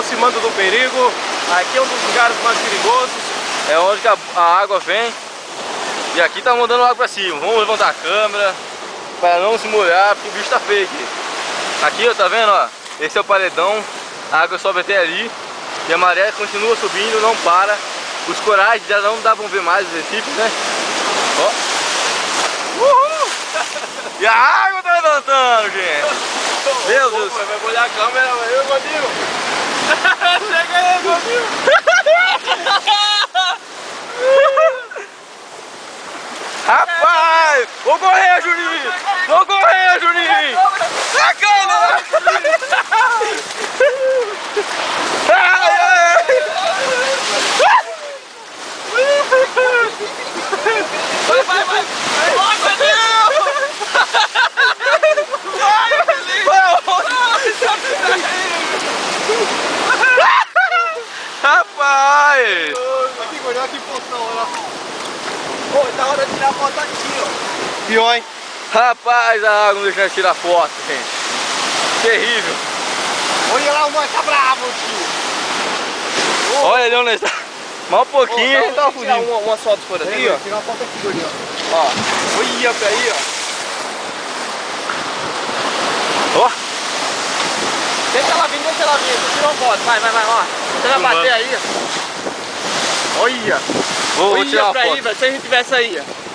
aproximando do perigo. Aqui é um dos lugares mais perigosos. É onde que a água vem. E aqui tá mandando água pra cima. Vamos levantar a câmera para não se molhar, porque o bicho tá feio aqui. Aqui, ó, tá vendo, ó? Esse é o paredão. A água sobe até ali. E a maré continua subindo, não para. Os corais já não dá pra ver mais os recifes, né? Ó. Uhul! E a água tá levantando, gente. Meu Deus. Vai molhar a câmera, eu, Godinho. Chega aí, Godinho. Rapaz! Vou correr, Juninho! Vou correr, Juninho! A câmera! Ai, ai. Vai! Vai, Godinho! Rapaz! Aqui, Godinho, aqui, poção, olha lá. Pô, tá hora de tirar a foto aqui, ó. Pior, hein? Rapaz, a água não deixa eu tirar foto, gente. Terrível. Olha lá, o nós tá bravo aqui. Olha ali onde está. Mais um pouquinho, a gente tava tirar fugindo. umas fotos por aqui, ó. Tirar uma foto aqui, Godinho. Ó. Olha pra aí, ó. Ó. Deixa ela vir, tira uma foto, vai, ó. Você vai bater aí, ó. Olha. Vou tirar uma pra aí, foto. velho, se a gente tivesse aí, ó.